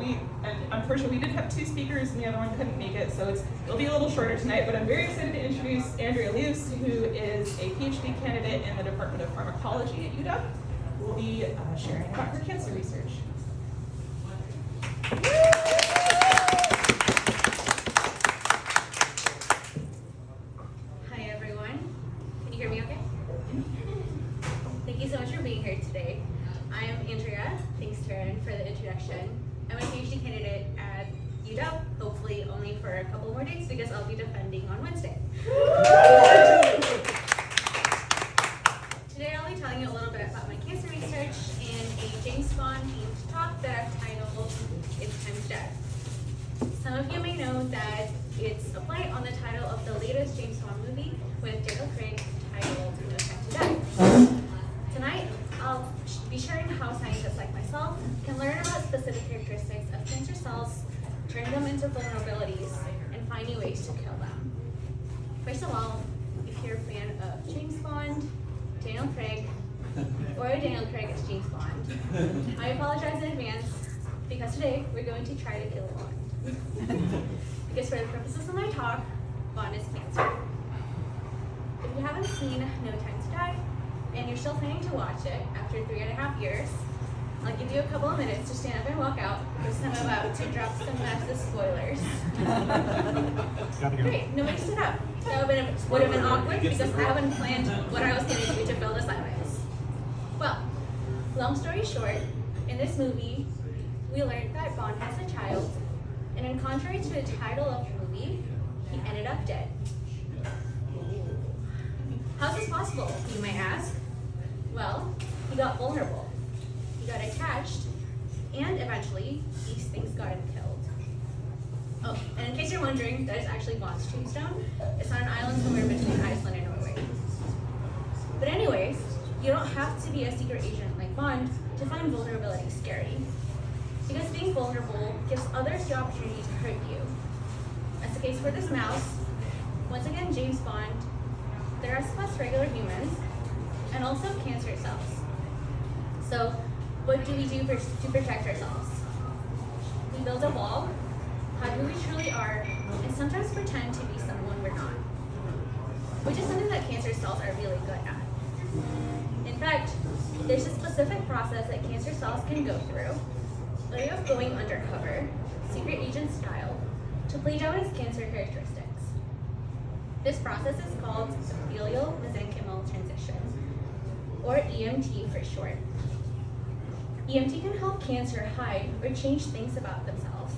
and unfortunately we did have two speakers and the other one couldn't make it, so it'll be a little shorter tonight, but I'm very excited to introduce Andrea Luce, who is a Ph.D. candidate in the Department of Pharmacology at UW, who will be sharing about her cancer research. Hi everyone, can you hear me okay? Thank you so much for being here today. I am Andrea, thanks Taryn for the introduction. I'm a PhD candidate at UW, hopefully only for a couple more days because I'll be defending on Wednesday. Today I'll be telling you a little bit about my cancer research and a James Bond themed talk that I've titled It's Time to Die. Some of you may know that it's a play on the title of the latest James Bond movie with Daniel Craig titled No Time to Die. Tonight, I'll be sharing how scientists like myself can learn about specific characteristics of cancer cells, turn them into vulnerabilities, and find new ways to kill them. First of all, if you're a fan of James Bond, Daniel Craig, or Daniel Craig as James Bond, I apologize in advance because today we're going to try to kill Bond. Because for the purposes of my talk, Bond is cancer. If you haven't seen No Time to Die, and you're still planning to watch it after 3.5 years, I'll give you a couple of minutes to stand up and walk out because I'm about to drop some massive spoilers. Great, nobody stood up. That would have been awkward because I haven't planned what I was going to do to fill the silence. Well, long story short, in this movie, we learned that Bond has a child, and in contrary to the title of the movie, he ended up dead. How's this possible, you might ask? Well, he got vulnerable, he got attached, and eventually, these things got him killed. Oh, and in case you're wondering, that is actually Bond's tombstone. It's on an island somewhere between Iceland and Norway. But anyways, you don't have to be a secret agent like Bond to find vulnerability scary. Because being vulnerable gives others the opportunity to hurt you. As the case for this mouse, once again, James Bond, there are plus regular humans, and also cancer cells. So, what do we do to protect ourselves? We build a wall, hide who we truly are, and sometimes pretend to be someone we're not. Which is something that cancer cells are really good at. In fact, there's a specific process that cancer cells can go through, a way of going undercover, secret agent style, to play down its cancer characteristics. This process is called epithelial mesenchymal transition, or EMT for short. EMT can help cancer hide or change things about themselves,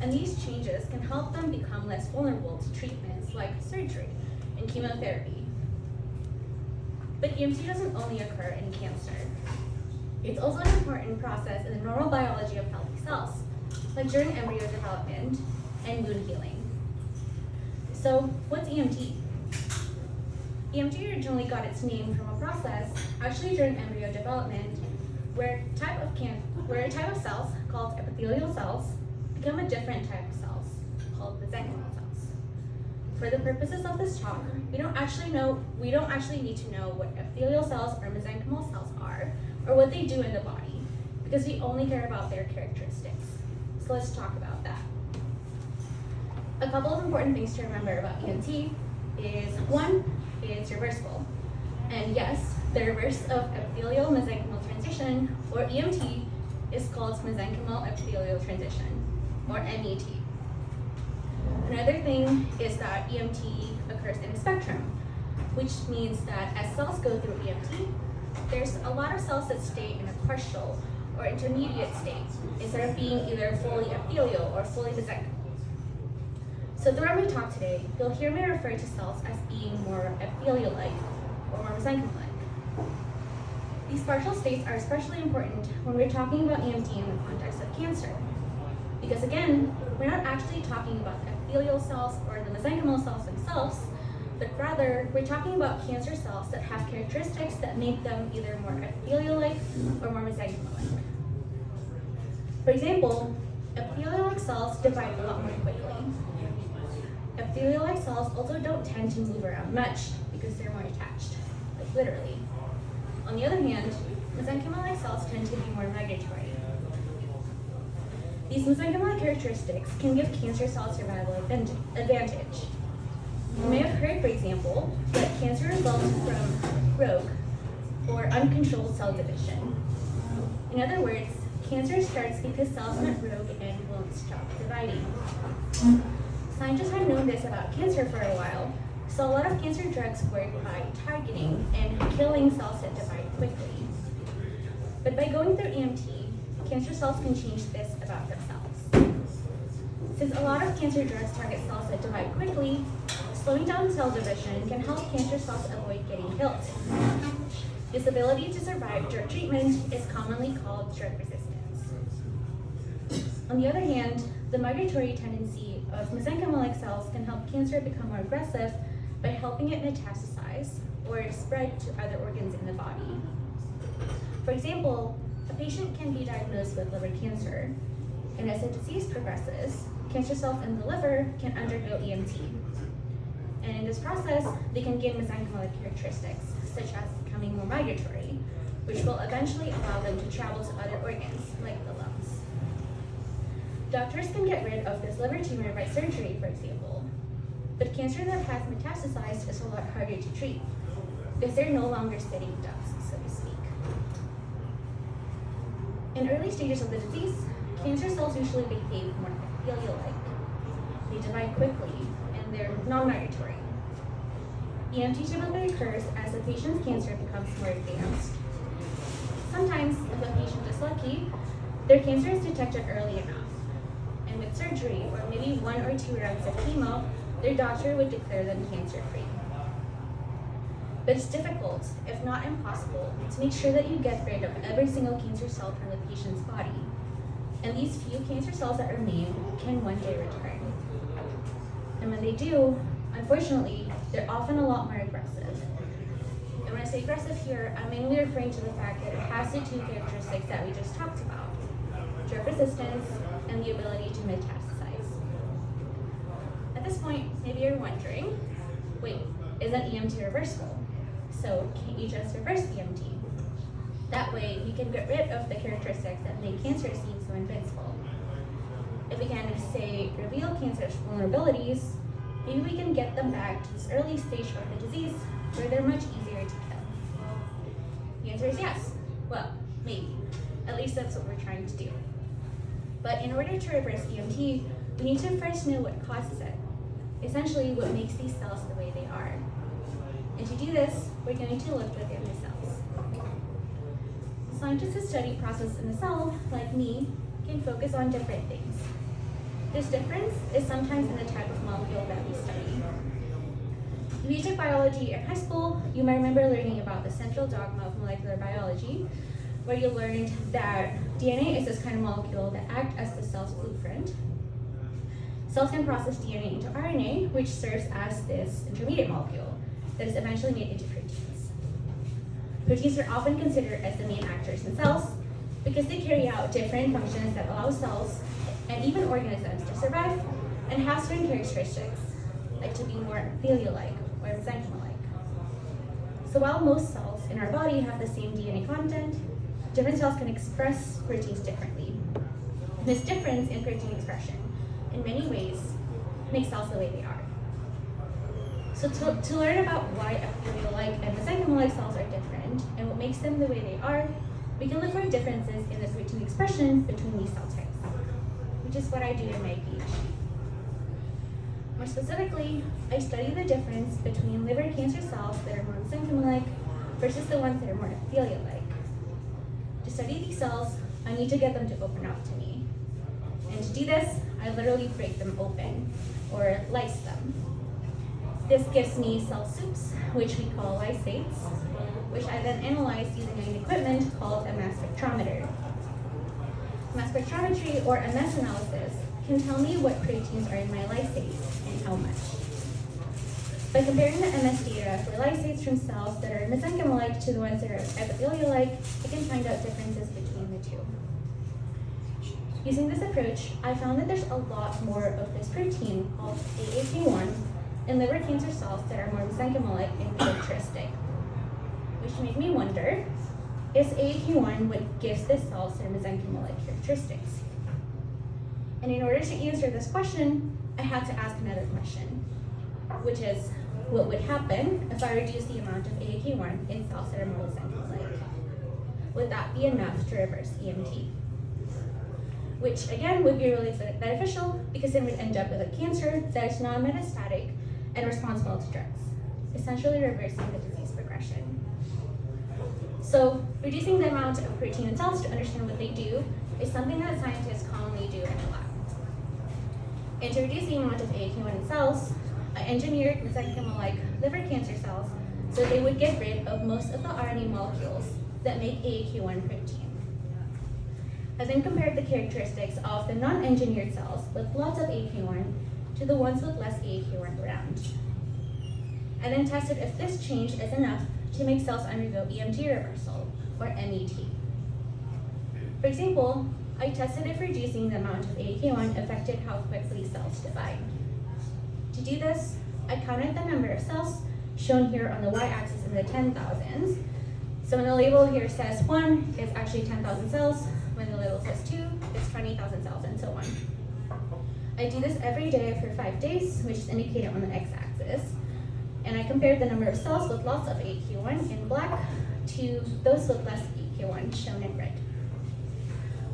and these changes can help them become less vulnerable to treatments like surgery and chemotherapy. But EMT doesn't only occur in cancer. It's also an important process in the normal biology of healthy cells, like during embryo development and wound healing. So, what's EMT? EMT originally got its name from a process, actually during embryo development, where a type of cells, called epithelial cells, become a different type of cells, called mesenchymal cells. For the purposes of this talk, we don't actually need to know what epithelial cells or mesenchymal cells are, or what they do in the body, because we only care about their characteristics. So let's talk about that. A couple of important things to remember about EMT is, one, it's reversible. And yes, the reverse of epithelial mesenchymal transition, or EMT, is called mesenchymal epithelial transition, or MET. Another thing is that EMT occurs in a spectrum, which means that as cells go through EMT, there's a lot of cells that stay in a partial or intermediate state, instead of being either fully epithelial or fully mesenchymal. So throughout my talk today, you'll hear me refer to cells as being more epithelial-like or more mesenchymal-like. These partial states are especially important when we're talking about EMT in the context of cancer. Because again, we're not actually talking about the epithelial cells or the mesenchymal cells themselves, but rather, we're talking about cancer cells that have characteristics that make them either more epithelial-like or more mesenchymal-like. For example, epithelial-like cells divide a lot more quickly. Epithelial-like cells also don't tend to move around much because they're more attached, like literally. On the other hand, mesenchymal-like cells tend to be more migratory. These mesenchymal characteristics can give cancer cells survival advantage. You may have heard, for example, that cancer results from rogue or uncontrolled cell division. In other words, cancer starts because cells went rogue and won't stop dividing. Scientists have known this about cancer for a while, so a lot of cancer drugs work by targeting and killing cells that divide quickly. But by going through EMT, cancer cells can change this about themselves. Since a lot of cancer drugs target cells that divide quickly, slowing down cell division can help cancer cells avoid getting killed. This ability to survive drug treatment is commonly called drug resistance. On the other hand, the migratory tendency of mesenchymal cells can help cancer become more aggressive by helping it metastasize or spread to other organs in the body. For example, a patient can be diagnosed with liver cancer, and as the disease progresses, cancer cells in the liver can undergo EMT. And in this process, they can gain mesenchymal characteristics, such as becoming more migratory, which will eventually allow them to travel to other organs, like the lungs. Doctors can get rid of this liver tumor by surgery, for example, but cancer that has metastasized is a lot harder to treat, because they're no longer sitting ducks, so to speak. In early stages of the disease, cancer cells usually behave more epithelial-like. They divide quickly, and they're non-migratory. EMT typically occurs as the patient's cancer becomes more advanced. Sometimes, if a patient is lucky, their cancer is detected early enough. And with surgery, or maybe 1 or 2 rounds of chemo, their doctor would declare them cancer-free. But it's difficult, if not impossible, to make sure that you get rid of every single cancer cell from the patient's body. And these few cancer cells that remain can one day return. And when they do, unfortunately, they're often a lot more aggressive. And when I say aggressive here, I'm mainly referring to the fact that it has the 2 characteristics that we just talked about: drug resistance and the ability to metastasize. At this point, maybe you're wondering, wait, isn't EMT reversible? So can't you just reverse EMT? That way, we can get rid of the characteristics that make cancer seem so invincible. If we can, say, reveal cancer's vulnerabilities, maybe we can get them back to this early stage of the disease where they're much easier to kill. The answer is yes. Well, maybe. At least that's what we're trying to do. But in order to reverse EMT, we need to first know what causes it. Essentially, what makes these cells the way they are. And to do this, we're going to look within the cells. Scientists who study processes in the cell, like me, can focus on different things. This difference is sometimes in the type of molecule that we study. If you took biology in high school, you might remember learning about the central dogma of molecular biology, where you learned that DNA is this kind of molecule that acts as the cell's blueprint. Cells can process DNA into RNA, which serves as this intermediate molecule that is eventually made into proteins. Proteins are often considered as the main actors in cells because they carry out different functions that allow cells and even organisms to survive and have certain characteristics, like to be more epithelial-like or mesenchymal-like. So while most cells in our body have the same DNA content, different cells can express proteins differently. This difference in protein expression, in many ways, makes cells the way they are. So to learn about why epithelial-like and mesenchymal-like cells are different and what makes them the way they are, we can look for differences in the protein expression between these cell types, which is what I do in my PhD. More specifically, I study the difference between liver cancer cells that are more mesenchymal-like versus the ones that are more epithelial-like. To study these cells, I need to get them to open up to me. And to do this, I literally break them open, or lyse them. This gives me cell soups, which we call lysates, which I then analyze using an equipment called a mass spectrometer. Mass spectrometry, or MS analysis, can tell me what proteins are in my lysates and how much. By comparing the MS data for lysates from cells that are mesenchymal-like to the ones that are epithelial-like, I can find out differences between the two. Using this approach, I found that there's a lot more of this protein called AAK1 in liver cancer cells that are more mesenchymal-like in characteristic, which made me wonder, is AAK1 what gives the cells their mesenchymal-like characteristics? And in order to answer this question, I had to ask another question, which is, what would happen if I reduce the amount of AAK1 in cells that are more mesenchymal-like? Would that be enough to reverse EMT? Which again would be really beneficial because it would end up with a cancer that is non-metastatic and responsible to drugs, essentially reversing the disease progression. So reducing the amount of protein in cells to understand what they do is something that scientists commonly do in the lab. And to reduce the amount of AAK1 in cells, I engineered mesenchymal-like liver cancer cells so they would get rid of most of the RNA molecules that make AAK1 protein. I then compared the characteristics of the non-engineered cells with lots of AAK1 to the ones with less AAK1 around. I then tested if this change is enough to make cells undergo EMT reversal, or MET. For example, I tested if reducing the amount of AAK1 affected how quickly cells divide. To do this, I counted the number of cells shown here on the y-axis in the 10,000s. So when the label here says 1, it's actually 10,000 cells. When the label says 2, it's 20,000 cells, and so on. I do this every day for 5 days, which is indicated on the x-axis. And I compared the number of cells with lots of AAK1 in black to those with less AAK1 shown in red.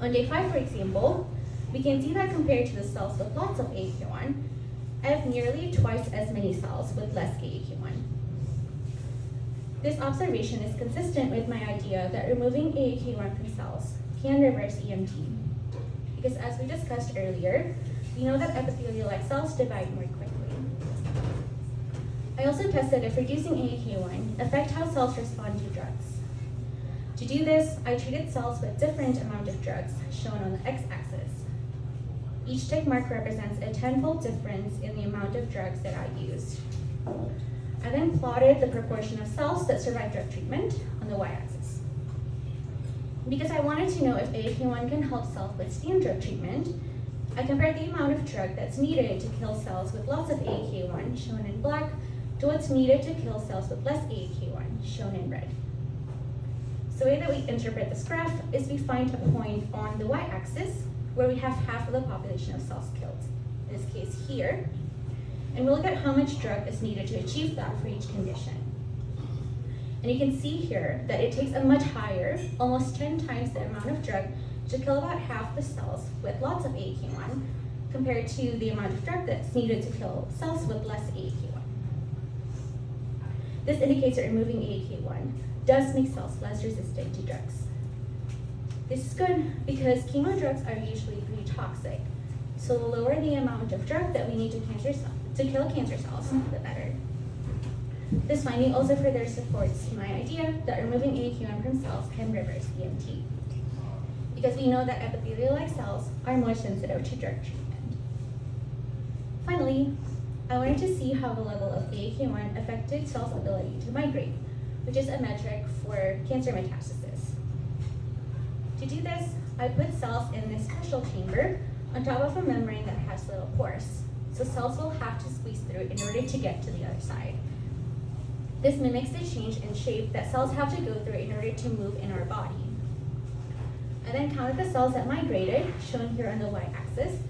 On day 5, for example, we can see that compared to the cells with lots of AAK1, I have nearly twice as many cells with less AAK1. This observation is consistent with my idea that removing AAK1 from cells can reverse EMT. Because as we discussed earlier, we know that epithelial-like cells divide more quickly. I also tested if reducing AAK1 affect how cells respond to drugs. To do this, I treated cells with different amount of drugs, shown on the x-axis. Each tick mark represents a 10-fold difference in the amount of drugs that I used. I then plotted the proportion of cells that survived drug treatment on the y-axis. Because I wanted to know if AAK1 can help cells withstand drug treatment, I compared the amount of drug that's needed to kill cells with lots of AAK1, shown in black, to what's needed to kill cells with less AAK1, shown in red. So the way that we interpret this graph is we find a point on the y-axis where we have half of the population of cells killed, in this case here, and we'll look at how much drug is needed to achieve that for each condition. And you can see here that it takes a much higher, almost 10 times the amount of drug to kill about half the cells with lots of AAK1 compared to the amount of drug that's needed to kill cells with less AAK1. This indicates that removing AAK1 does make cells less resistant to drugs. This is good because chemo drugs are usually pretty toxic, so the lower the amount of drug that we need to kill cancer cells, the better. This finding also further supports my idea that removing AAK1 from cells can reverse EMT, because we know that epithelial-like cells are more sensitive to drug treatment. Finally, I wanted to see how the level of AAK1 affected cells' ability to migrate, which is a metric for cancer metastasis. To do this, I put cells in this special chamber on top of a membrane that has little pores, so cells will have to squeeze through in order to get to the other side. This mimics the change in shape that cells have to go through in order to move in our body. I then counted the cells that migrated, shown here on the y-axis,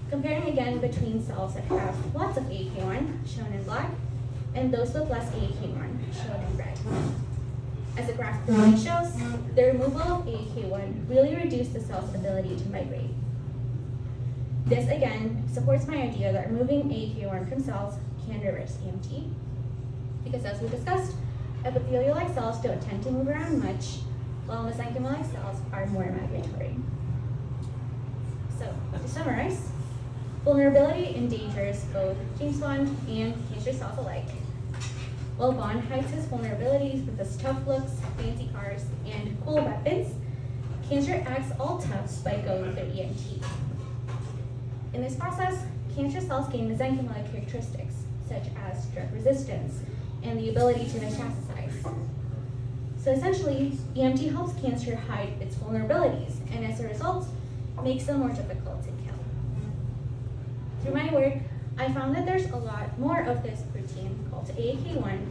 comparing again between cells that have lots of AAK1, shown in black, and those with less AAK1, shown in red. As the graph clearly shows, the removal of AAK1 really reduced the cell's ability to migrate. This again supports my idea that removing AAK1 from cells can reverse EMT, because as we discussed, epithelial-like cells don't tend to move around much, while mesenchymal-like cells are more migratory. So, to summarize, vulnerability endangers both James Bond and cancer cells alike. While Bond hides his vulnerabilities with his tough looks, fancy cars, and cool weapons, cancer acts all tough by going through EMT. In this process, cancer cells gain mesenchymal-like characteristics, such as drug resistance and the ability to metastasize. So essentially, EMT helps cancer hide its vulnerabilities, and as a result, makes them more difficult to kill. Through my work, I found that there's a lot more of this protein called AAK1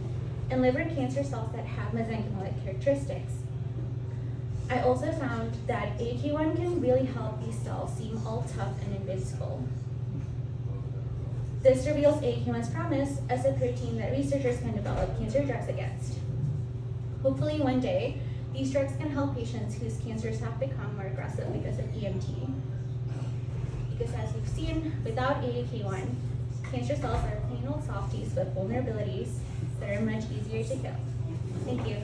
in liver cancer cells that have mesenchymal-like characteristics. I also found that AAK1 can really help these cells seem all tough and invincible. This reveals AAK1's promise as a protein that researchers can develop cancer drugs against. Hopefully one day, these drugs can help patients whose cancers have become more aggressive because of EMT. Because as we've seen, without AAK1, cancer cells are plain old softies with vulnerabilities that are much easier to kill. Thank you.